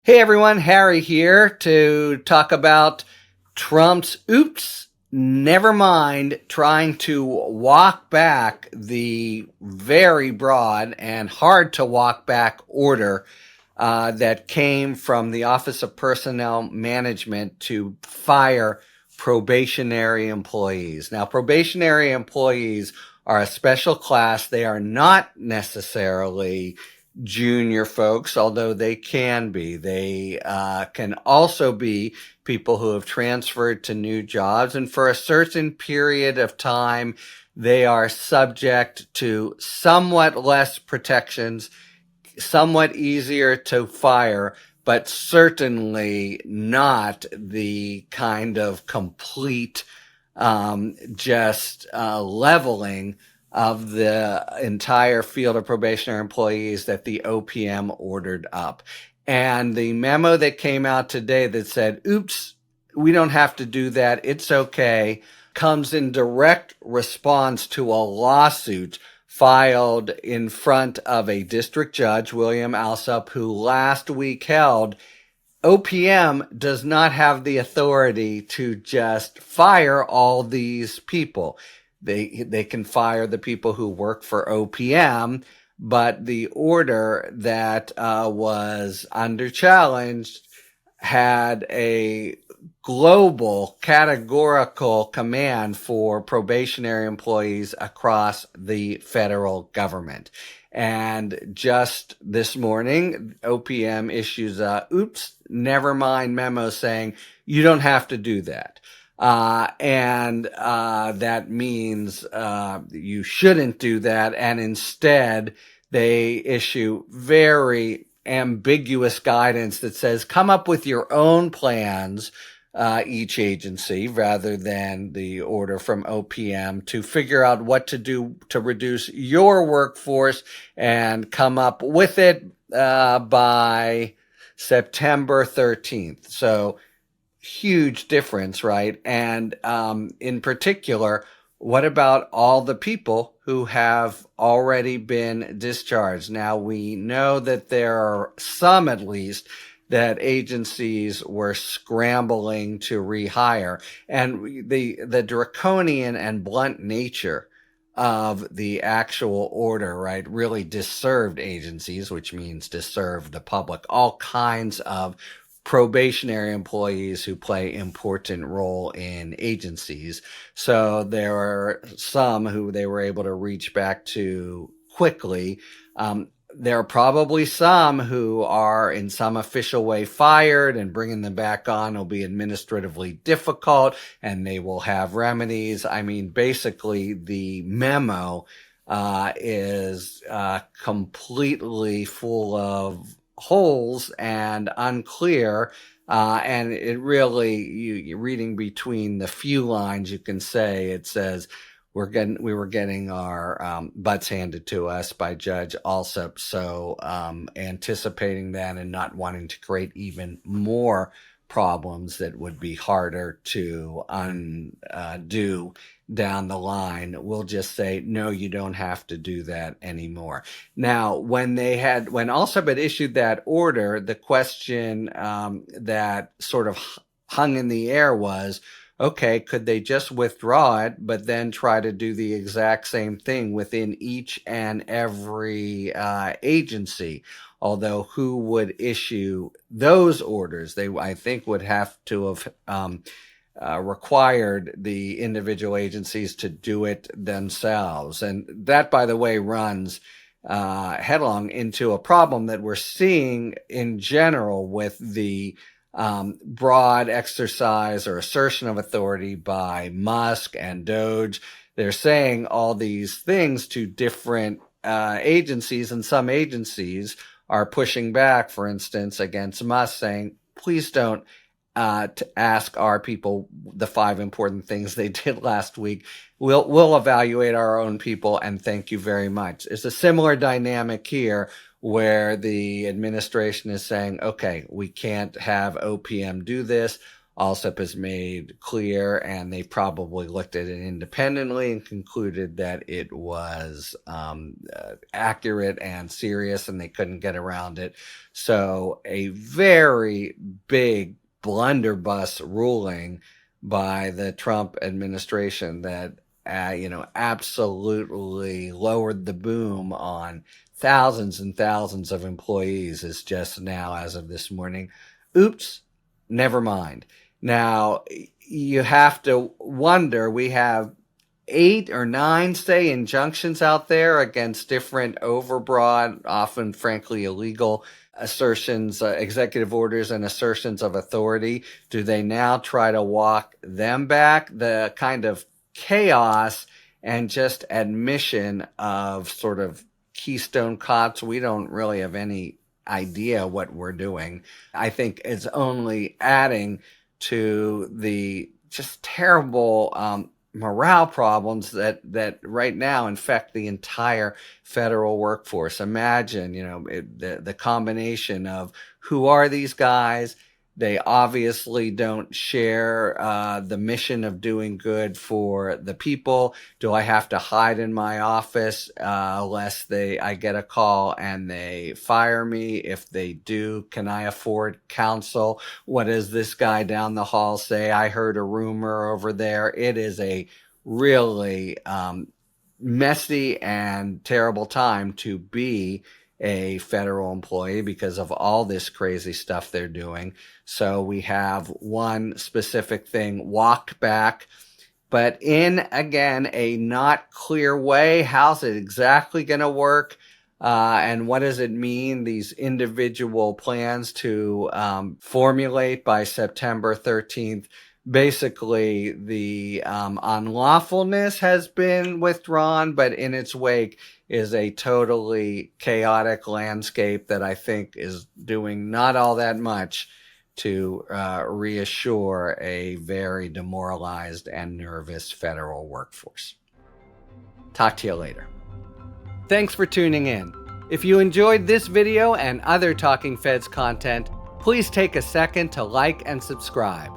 Hey everyone, Harry here to talk about Trump's oops, never mind trying to walk back the very broad and hard to walk back order that came from the Office of Personnel Management to fire probationary employees. Now, probationary employees are a special class. They are not necessarily junior folks, although they can be. They can also be people who have transferred to new jobs, and for a certain period of time, they are subject to somewhat less protections, somewhat easier to fire, but certainly not the kind of complete leveling of the entire field of probationary employees that the OPM ordered up. And the memo that came out today that said, oops, we don't have to do that, it's okay, comes in direct response to a lawsuit filed in front of a district judge, William Alsup, who last week held OPM does not have the authority to just fire all these people. They can fire the people who work for OPM, but the order that was under challenge had a global categorical command for probationary employees across the federal government. And just this morning, OPM issues a oops, never mind memo saying you don't have to do that. That means you shouldn't do that. And instead, they issue very ambiguous guidance that says come up with your own plans, each agency, rather than the order from OPM to figure out what to do to reduce your workforce and come up with it by September 13th. So huge difference, right? And in particular, what about all the people who have already been discharged? Now, we know that there are some, at least, that agencies were scrambling to rehire. And the draconian and blunt nature of the actual order, right, really disserved agencies, which means disserved the public, all kinds of probationary employees who play important role in agencies. So there are some who they were able to reach back to quickly. There are probably some who are in some official way fired, and bringing them back on will be administratively difficult and they will have remedies. I mean, basically the memo is completely full of holes and unclear. And it really, you reading between the few lines, you can say it says, we were getting our butts handed to us by Judge Alsup. So anticipating that and not wanting to create even more problems that would be harder to undo down the line, we'll just say, no, you don't have to do that anymore. Now, when Alsup had issued that order, the question that sort of hung in the air was, okay, could they just withdraw it, but then try to do the exact same thing within each and every agency? Although who would issue those orders? They, I think, would have to have required the individual agencies to do it themselves. And that, by the way, runs headlong into a problem that we're seeing in general with the broad exercise or assertion of authority by Musk and Doge. They're saying all these things to different agencies, and some agencies are pushing back, for instance, against Musk, saying, please don't to ask our people the 5 important things they did last week. We'll evaluate our own people, and thank you very much. It's a similar dynamic here where the administration is saying, okay, we can't have OPM do this, ALSEP has made clear, and they probably looked at it independently and concluded that it was accurate and serious, and they couldn't get around it. So a very big blunderbuss ruling by the Trump administration that absolutely lowered the boom on thousands and thousands of employees is just now, as of this morning. Oops, never mind. Now, you have to wonder, we have 8 or 9, say, injunctions out there against different overbroad, often frankly illegal assertions, executive orders and assertions of authority. Do they now try to walk them back? The kind of chaos and just admission of sort of Keystone Cops, we don't really have any idea what we're doing, I think is only adding to the just terrible morale problems that right now infect the entire federal workforce. Imagine, the combination of who are these guys? They obviously don't share the mission of doing good for the people. Do I have to hide in my office lest I get a call and they fire me? If they do, can I afford counsel? What does this guy down the hall say? I heard a rumor over there. It is a really messy and terrible time to be a federal employee because of all this crazy stuff they're doing. So we have one specific thing walked back, but in, again, a not clear way. How's it exactly going to work? And what does it mean, these individual plans to formulate by September 13th? Basically, the unlawfulness has been withdrawn, but in its wake is a totally chaotic landscape that I think is doing not all that much to reassure a very demoralized and nervous federal workforce. Talk to you later. Thanks for tuning in. If you enjoyed this video and other Talking Feds content, please take a second to like and subscribe.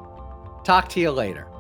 Talk to you later.